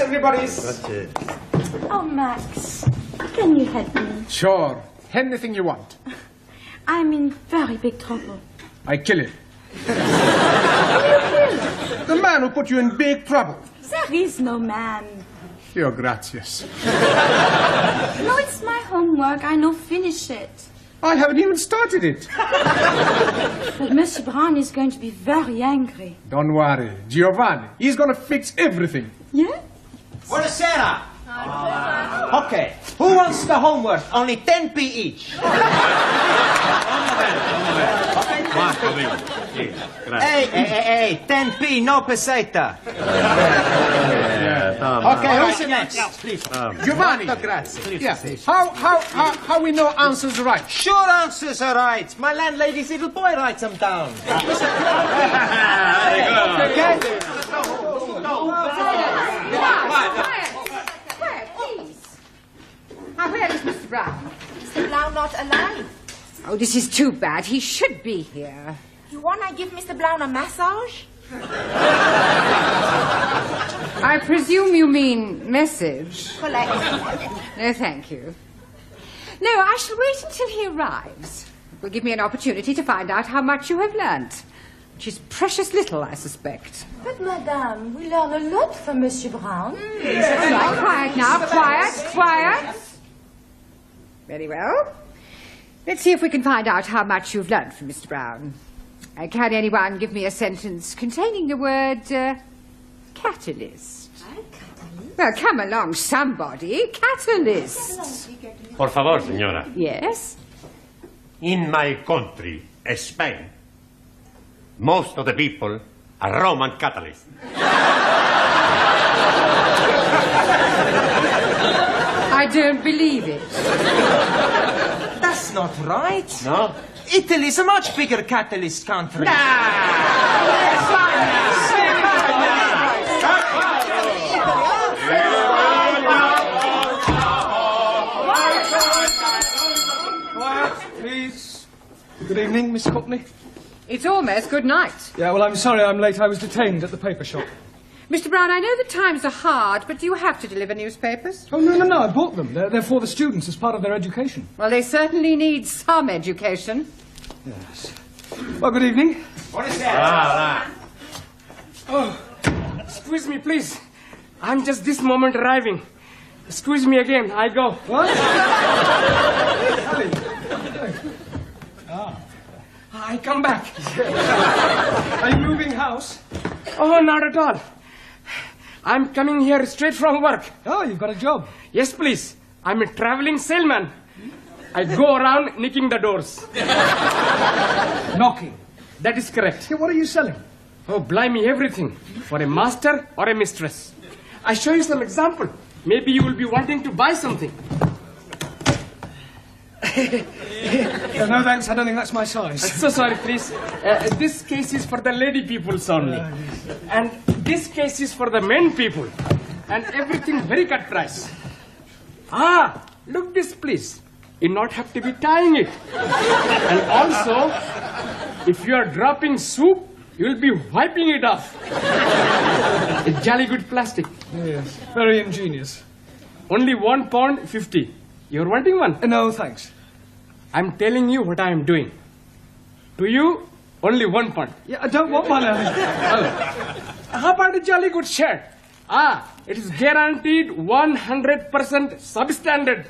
everybody's. Oh, Max, can you help me? Sure. Anything you want. I'm in very big trouble. I kill him. The man who put you in big trouble. There is no man. Your gracias. No, it's my homework. I know finish it. I haven't even started it. But Monsieur Brown is going to be very angry. Don't worry. Giovanni, he's going to fix everything. Yeah? Buonasera. Okay, who wants the homework? Only 10p each. Hey, 10p, no peseta. Okay, who's next? Please. Giovanni. Grazie. Yeah. How we know answers right? Sure answers are right. My landlady's little boy writes them down. Okay? Quiet, please. Now, where is Mr. Brown? Mr. Brown not alive. Oh, this is too bad. He should be here. You wanna give Mr. Brown a massage? I presume you mean message. Collect. No, thank you. No, I shall wait until he arrives. It will give me an opportunity to find out how much you have learnt. Which is precious little, I suspect. But, Madame, we learn a lot from Monsieur Brown. All right, quiet now. Quiet. Very well. Let's see if we can find out how much you've learnt from Mr. Brown. Can anyone give me a sentence containing the word catalyst? Well, come along, somebody. Catalyst. Por favor, señora. Yes? In my country, Spain, most of the people are Roman Catholics. I don't believe it. That's not right. No? Italy's a much bigger capitalist country. Please. Good evening, Miss Courtney. It's almost good night. Yeah, well, I'm sorry I'm late. I was detained at the paper shop. Mr. Brown, I know the times are hard, but do you have to deliver newspapers? Oh, no, I bought them. They're for the students as part of their education. Well, they certainly need some education. Yes. Well, good evening. Oh, excuse me, please. I'm just this moment arriving. Excuse me again. I go. What? I come back. Are you moving house? Oh, not at all. I'm coming here straight from work. Oh, you've got a job. Yes, please. I'm a traveling salesman. I go around nicking the doors. Knocking. That is correct. Yeah, what are you selling? Oh, blimey, everything. For a master or a mistress. I show you some example. Maybe you will be wanting to buy something. No, thanks. I don't think that's my size. So sorry, please. This case is for the lady peoples only. And this case is for the men people. And everything very cut price. Ah, look this, please. You not have to be tying it. And also, if you are dropping soup, you will be wiping it off. It's jolly good plastic. Yes, very ingenious. Only £1.50. You're wanting one? No, thanks. I'm telling you what I am doing. To you, only £1. Yeah, I don't want one. How about a jolly good shirt? Ah, it is guaranteed 100% substandard.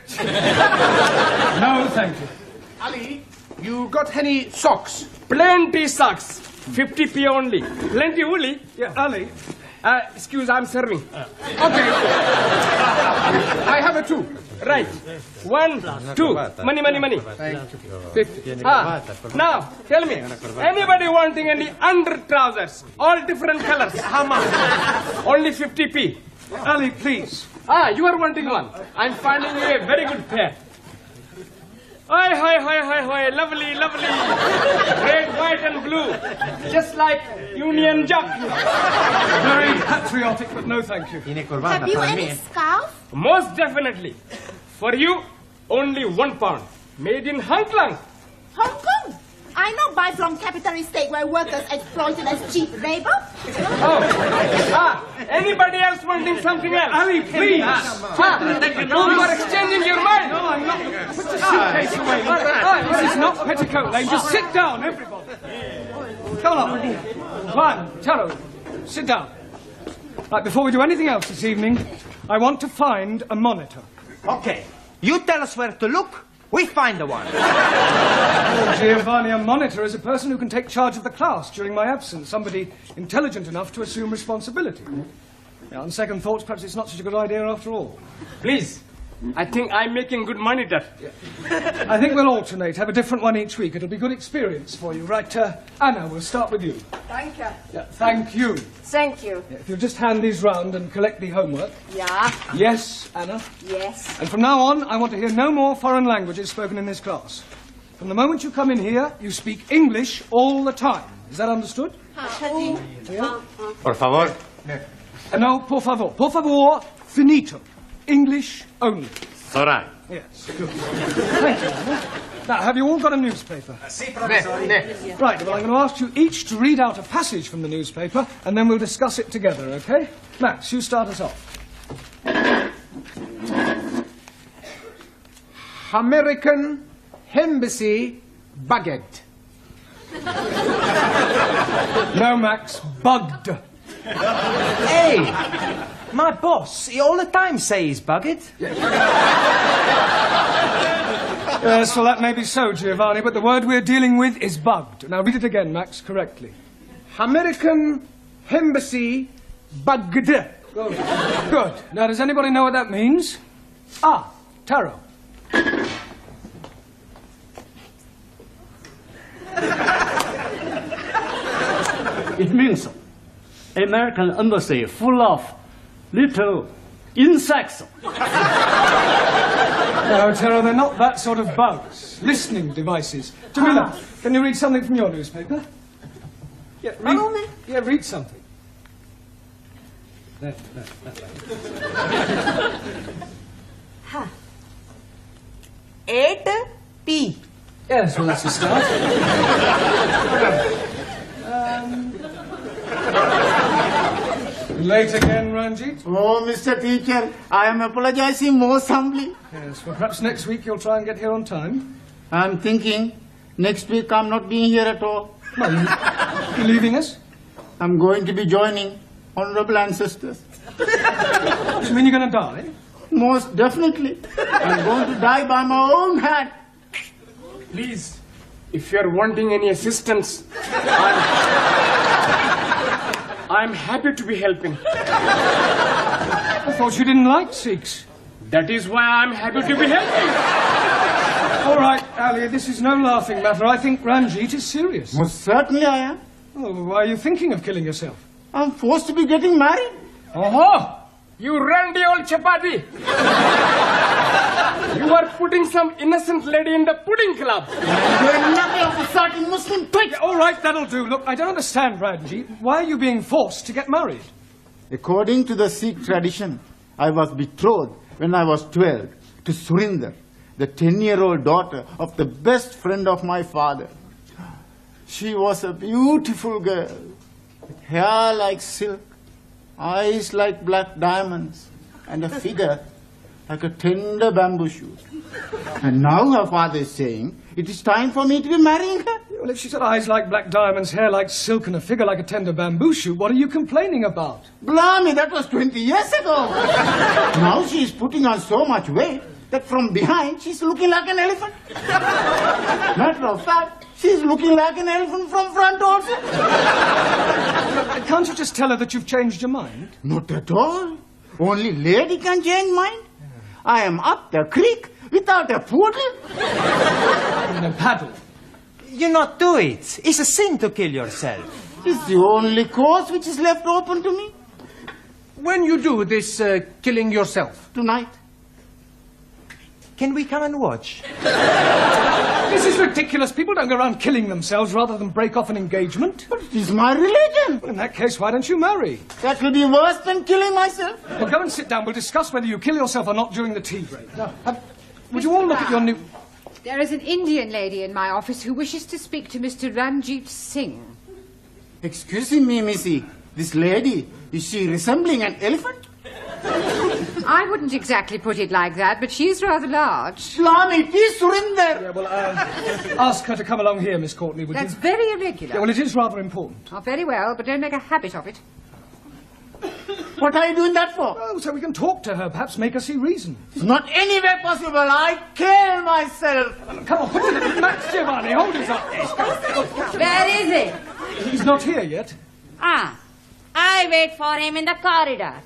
No, thank you. Ali, you got any socks? Plenty socks. 50p only. Plenty woolly. Yeah, Ali. Excuse, I'm serving. Okay. I have a 2. Right. 1, 2. Money. Thank you. 50. Now, tell me, anybody wanting any under trousers? All different colors. How much? Only 50p. Ali, please. You are wanting one. I'm finding you a very good pair. Hi. Lovely. Red, white and blue. Just like Union Jack. Very patriotic, but no, thank you. Have you any scarf? Most definitely. For you, only £1. Made in Hong Kong. Hong Kong? I I not buy from capitalist state where workers exploited as cheap labor. Anybody else wanting something else? Ali, please! You are exchanging your mind. No, I'm not. Put the suitcase away. This is not Petticoat Lane. Just sit down, everybody. Come on. Juan, Taro, sit down. Right, before we do anything else this evening, I want to find a monitor. Okay. You tell us where to look, we find the one. Oh, Giovanni, a monitor is a person who can take charge of the class during my absence, somebody intelligent enough to assume responsibility. Now, on second thoughts, perhaps it's not such a good idea after all. Please. I think I'm making good monitor. I think we'll alternate, have a different one each week. It'll be good experience for you. Right, Anna, we'll start with you. Thank you. Yeah, thank you. Thank you. Yeah, if you'll just hand these round and collect the homework. Yeah. Yes, Anna. Yes. And from now on, I want to hear no more foreign languages spoken in this class. From the moment you come in here, you speak English all the time. Is that understood? Por favor. No, por favor. Por favor, finito. English only. Sorai. Yes, good. Thank you, Anna. Now, have you all got a newspaper? Right, well, I'm going to ask you each to read out a passage from the newspaper, and then we'll discuss it together, okay? Max, you start us off. American Embassy Baguette. No, Max, bugged. Hey, my boss, he all the time say he's bugged. Yes, well, that may be so, Giovanni, but the word we're dealing with is bugged. Now, read it again, Max, correctly. American Embassy Baguette. Good. Good. Now, does anybody know what that means? Ah, Taro. It means American embassy full of little insects. No, Taro, they're not that sort of bugs. Listening devices. Jamila, can you read something from your newspaper? Yeah, read something. There. Huh. 8P. Yes, well, that's a start. Late again, Ranjit? Oh, Mr. Teacher, I am apologizing most humbly. Yes, well, perhaps next week you'll try and get here on time. I'm thinking next week I'm not being here at all. No, you're leaving us? I'm going to be joining honorable ancestors. Do you mean you're going to die? Most definitely. I'm going to die by my own hand. Please, if you are wanting any assistance, I'm happy to be helping. I thought you didn't like Sikhs. That is why I'm happy to be helping. All right, Ali, this is no laughing matter. I think Ranjit is serious. Most certainly I am. Oh, why are you thinking of killing yourself? I'm forced to be getting married. Oh, you randy old chapati. You are putting some innocent lady in the pudding club. You're nothing of the sort in Muslim twitch. All right, that'll do. Look, I don't understand, Ranjit. Why are you being forced to get married? According to the Sikh tradition, I was betrothed when I was 12 to Surinder, the 10-year-old daughter of the best friend of my father. She was a beautiful girl, with hair like silk, eyes like black diamonds, and a figure like a tender bamboo shoot. And now her father is saying, it is time for me to be marrying her. Well, if she's got eyes like black diamonds, hair like silk, and a figure like a tender bamboo shoot, what are you complaining about? Blimey, that was 20 years ago. Now she is putting on so much weight that from behind she's looking like an elephant. Matter of fact, she's looking like an elephant from front also. Can't you just tell her that you've changed your mind? Not at all. Only lady can change mind. I am up the creek without a paddle. In a paddle. You not do it. It's a sin to kill yourself. It's the only course which is left open to me. When you do this killing yourself? Tonight. Can we come and watch? This is ridiculous. People don't go around killing themselves rather than break off an engagement. But it is my religion. Well, in that case, why don't you marry? That will be worse than killing myself. Well, go and sit down. We'll discuss whether you kill yourself or not during the tea break. Now, would you all look at your new... There is an Indian lady in my office who wishes to speak to Mr. Ranjit Singh. Excuse me, Missy. This lady, is she resembling an elephant? I wouldn't exactly put it like that, but she is rather large. Slami, it is Surinder. Yeah, well, ask her to come along here, Miss Courtney, would That's you? very irregular. Yeah, well, it is rather important. Oh, very well, but don't make a habit of it. What are you doing that for? Oh, so we can talk to her, perhaps make her see reason. It's not any way possible. I kill myself. Come on, put it in. Max Giovanni, hold his up. Where is he? He's not here yet. I wait for him in the corridor.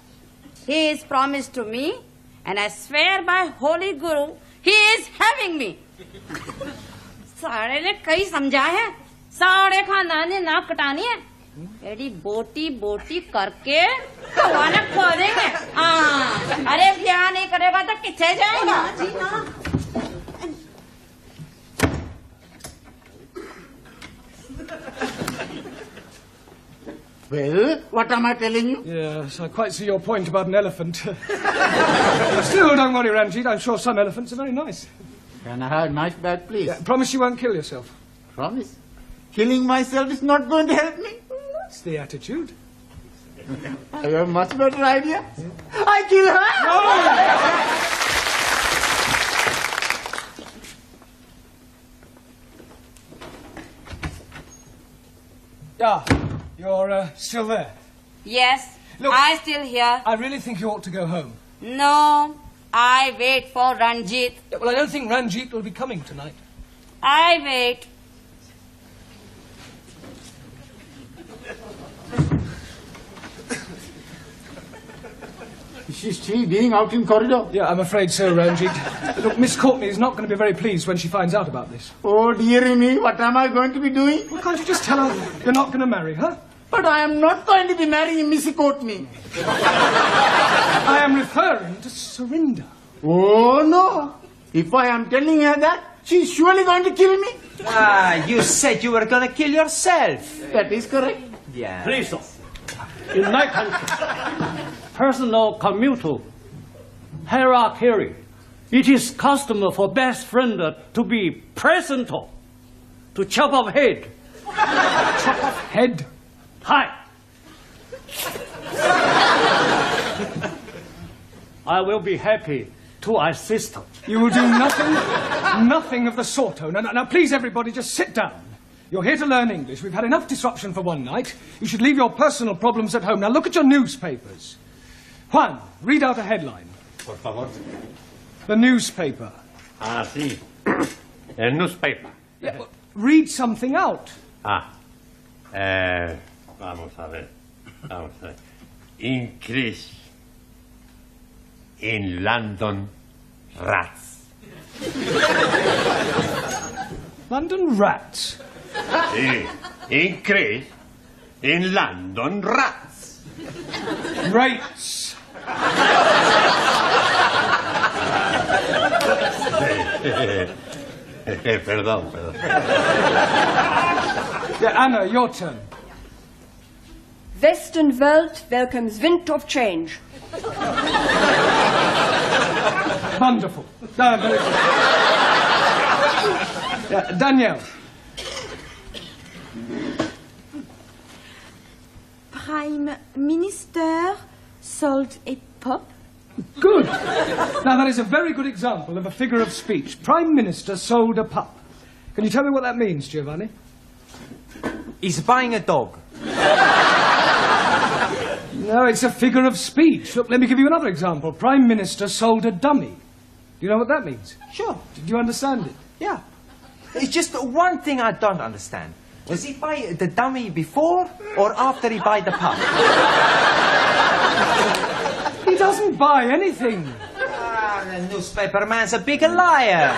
He is promised to me, and I swear by Holy Guru, he is having me. सारे ने कई समझा है, सारे खानदान ने नाक कटानी है, एडी बोटी बोटी करके भगवान खो देंगे। अरे ब्याह नहीं करेगा तो किथे जाएगा? Well, what am I telling you? Yes, I quite see your point about an elephant. Still, don't worry, Ranjit. I'm sure some elephants are very nice. Can I have a knife back, please? Yeah, promise you won't kill yourself. Promise. Killing myself is not going to help me. That's the attitude. I have a much better idea. I kill her. Yeah, you're still there. Yes, Look, I still here. I really think you ought to go home. No, I wait for Ranjit. Yeah, well, I don't think Ranjit will be coming tonight. I wait. Is she still being out in corridor? Yeah, I'm afraid so, Ranjit. Look, Miss Courtney is not going to be very pleased when she finds out about this. Oh, dearie me, what am I going to be doing? Well, can't you just tell her you're not going to marry her? But I am not going to be marrying Missy Courtney. I am referring to Surinder. Oh, no. If I am telling her that, she's surely going to kill me. You said you were gonna kill yourself. That is correct. Yeah. Please, sir. In my country, personal commutal hierarchy, it is custom for best friend to be present to chop off head. Chop off head? Hi. I will be happy to assist. You will do nothing of the sort. Now, please, everybody, just sit down. You're here to learn English. We've had enough disruption for one night. You should leave your personal problems at home. Now, look at your newspapers. Juan, read out a headline. Por favor. The newspaper. Ah, sí. El newspaper. Yeah, well, read something out. Vamos a ver. Increase in London rats. London rats? Sí. Increase in London rats. Rates. Perdón. Yeah, Anna, your turn. Western Welt welcomes wind of change. Wonderful. Very good. Yeah, Danielle. Prime Minister sold a pup. Good. Now, that is a very good example of a figure of speech. Prime Minister sold a pup. Can you tell me what that means, Giovanni? He's buying a dog. No, it's a figure of speech. Look, let me give you another example. Prime Minister sold a dummy. Do you know what that means? Sure. Do you understand it? Yeah. It's just one thing I don't understand. Does he buy the dummy before or after he buy the pup? He doesn't buy anything. The newspaper man's a big liar.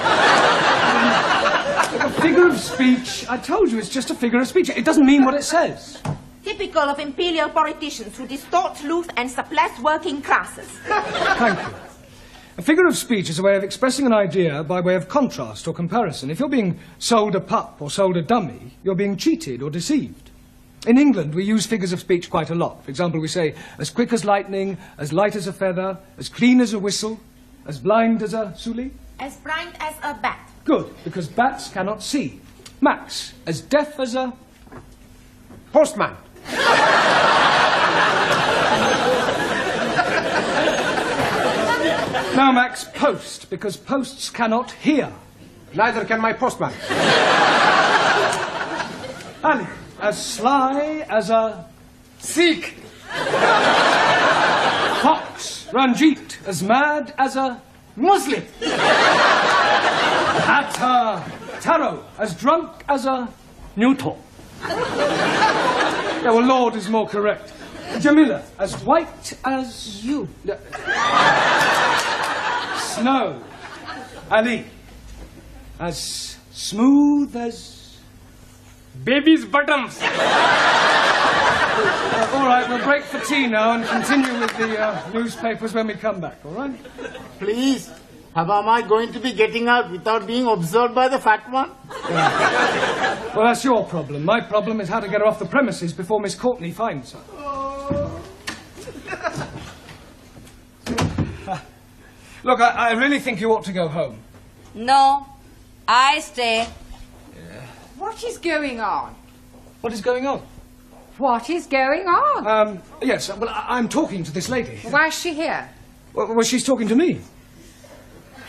A figure of speech. I told you, it's just a figure of speech. It doesn't mean what it says. Typical of imperial politicians who distort truth and suppress working classes. Thank you. A figure of speech is a way of expressing an idea by way of contrast or comparison. If you're being sold a pup or sold a dummy, you're being cheated or deceived. In England, we use figures of speech quite a lot. For example, we say, as quick as lightning, as light as a feather, as clean as a whistle, as blind as a suli. As blind as a bat. Good, because bats cannot see. Max, as deaf as a... Postman. Now, Max, post, because posts cannot hear. Neither can my postman. Ali, as sly as a... Sikh. Fox. Ranjit, as mad as a... Muslim. Atta. Taro, as drunk as a... Neutral. Yeah, well, Lord is more correct. Jamila, as white as... You. Snow. Ali, as smooth as... Baby's bottoms. All right, we'll break for tea now and continue with the newspapers when we come back, all right? Please, how am I going to be getting out without being observed by the fat one? Well, that's your problem. My problem is how to get her off the premises before Miss Courtney finds her. Look, I really think you ought to go home. No, I stay. What is going on? What is going on? What is going on? Yes, well, I'm talking to this lady. Why is she here? Well, she's talking to me.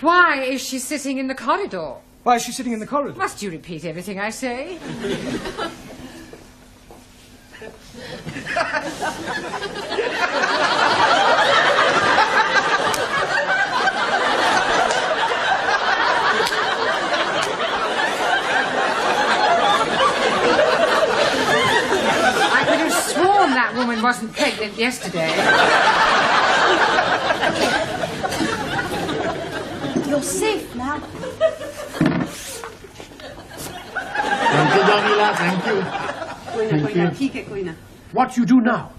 Why is she sitting in the corridor? Why is she sitting in the corridor? Must you repeat everything I say? I could have sworn that woman wasn't pregnant yesterday. You're safe now. Thank you, Jamila. Thank you. What you do now?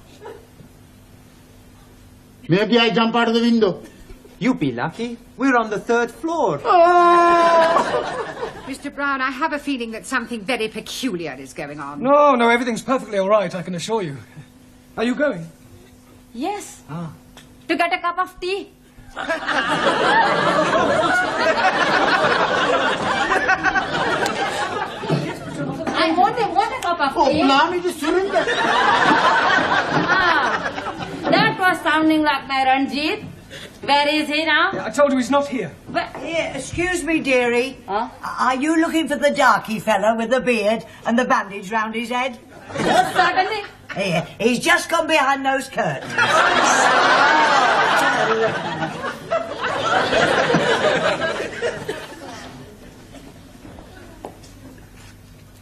Maybe I jump out of the window. You be lucky. We're on the 3rd floor. Mr. Brown, I have a feeling that something very peculiar is going on. No, everything's perfectly all right, I can assure you. Are you going? Yes. To get a cup of tea. I want a cup of Oh, tea. blimey, just surrender. That was sounding like my Ranjit. Where is he now? I told you he's not here. Here, excuse me, dearie. Huh? Are you looking for the darky fella with the beard and the bandage round his head? Certainly. Here, he's just gone behind those curtains.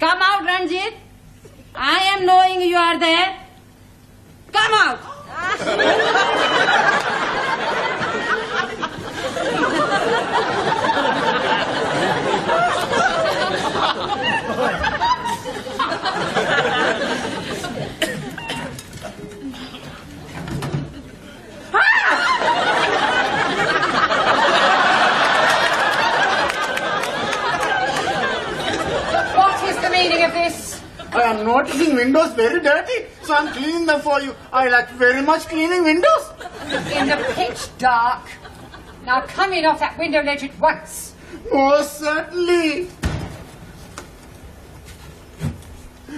Come out, Ranjit. I am knowing you are there. Come out. What is the meaning of this? I am noticing windows very dirty, so I'm cleaning them for you. I like very much cleaning windows. In the pitch dark. Now come in off that window ledge at once. Most certainly.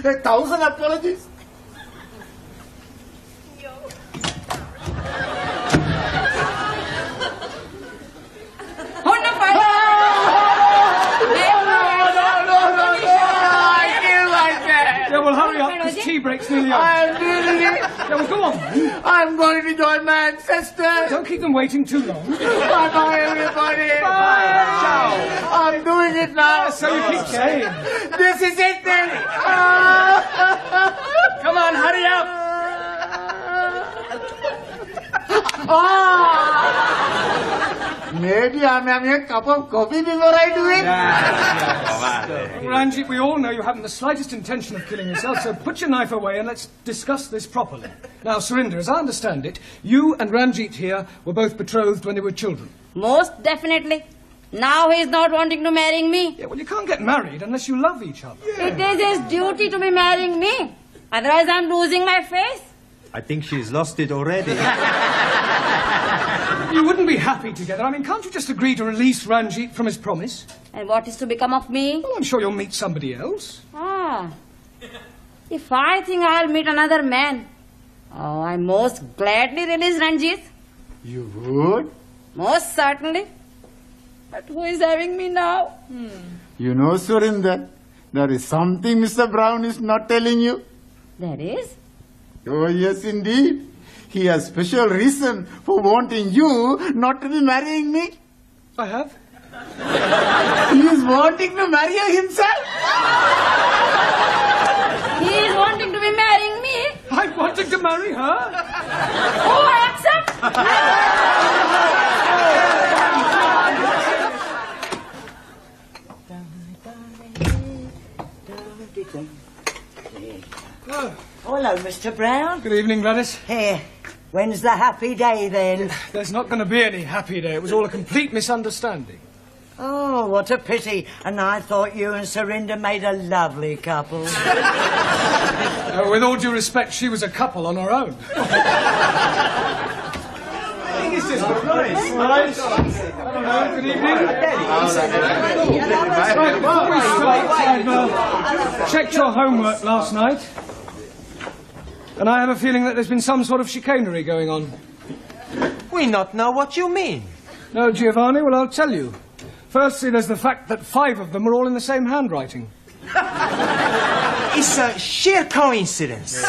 1,000 apologies. Yeah, well, hurry up, because tea break's nearly over. I'm doing it. Yeah, well, go on. I'm going to join my ancestors. Don't keep them waiting too long. Bye-bye, everybody. Bye. I'm doing it now. So you keep saying. This is it then. Come on, hurry up. Maybe I'm having a cup of coffee before I do it. Ranjit, we all know you haven't the slightest intention of killing yourself, so put your knife away and let's discuss this properly. Now, Surinder, as I understand it, you and Ranjit here were both betrothed when they were children. Most definitely. Now he's not wanting to marry me. Yeah, well, you can't get married unless you love each other. It is his duty to be marrying me. Otherwise, I'm losing my face. I think she's lost it already. You wouldn't be happy together. I mean, can't you just agree to release Ranjit from his promise? And what is to become of me? Well, I'm sure you'll meet somebody else. Ah. If I think I'll meet another man, I most gladly release Ranjit. You would? Most certainly. But who is having me now? You know, Surinder, there is something Mr. Brown is not telling you. There is? Oh, yes, indeed. He has special reason for wanting you not to be marrying me. I have? He is wanting to marry you himself. He is wanting to be marrying me. I'm wanting to marry her. Oh, I accept. Hello, Mr. Brown. Good evening, Gladys. Here. When's the happy day, then? There's not going to be any happy day. It was all a complete misunderstanding. Oh, what a pity. And I thought you and Surinder made a lovely couple. With all due respect, she was a couple on her own. I think it's just nice. Good evening. Right, before we start, I've checked your homework last night, and I have a feeling that there's been some sort of chicanery going on. We not know what you mean. No, Giovanni? Well, I'll tell you. Firstly, there's the fact that 5 of them are all in the same handwriting. It's a sheer coincidence.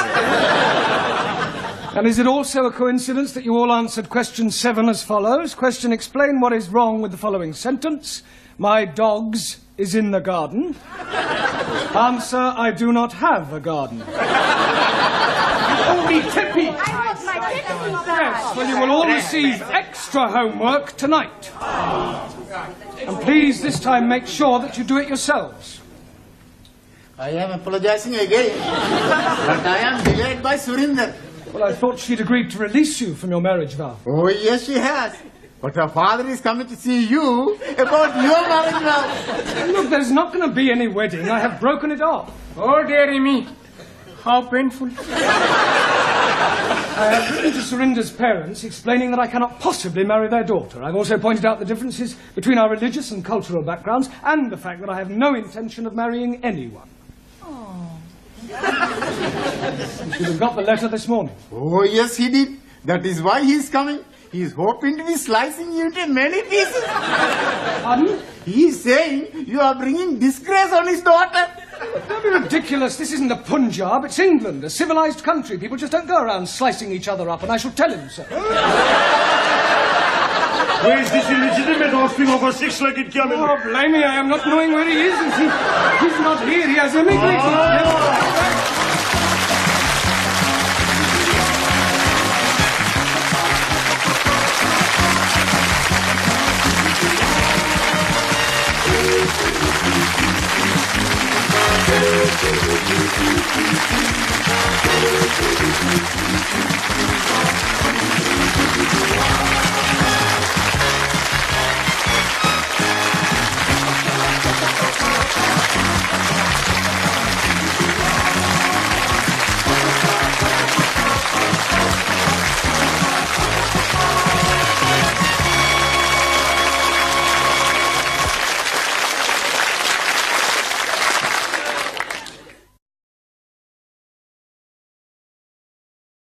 And is it also a coincidence that you all answered question 7 as follows? Question: explain what is wrong with the following sentence. My dogs is in the garden. Answer: I do not have a garden. Only Tippy! Yes, well, you will all receive extra homework tonight. And please, this time, make sure that you do it yourselves. I am apologizing again, but I am delayed by Surinder. Well, I thought she'd agreed to release you from your marriage vow. Oh, yes, she has. But her father is coming to see you about your marriage vow. Look, there's not going to be any wedding. I have broken it off. Oh, dearie me. How painful. I have written to Surinder's parents explaining that I cannot possibly marry their daughter. I've also pointed out the differences between our religious and cultural backgrounds and the fact that I have no intention of marrying anyone. You should have got the letter this morning. Oh, yes, he did. That is why he is coming. He is hoping to be slicing you into many pieces. Pardon? He is saying you are bringing disgrace on his daughter. Don't be ridiculous. This isn't the Punjab. It's England, a civilized country. People just don't go around slicing each other up, and I shall tell him so. Where is this illegitimate offspring of a 6-legged camel? Oh, blame me. I am not knowing where he is. He's not here. He has immigrated. Thank you.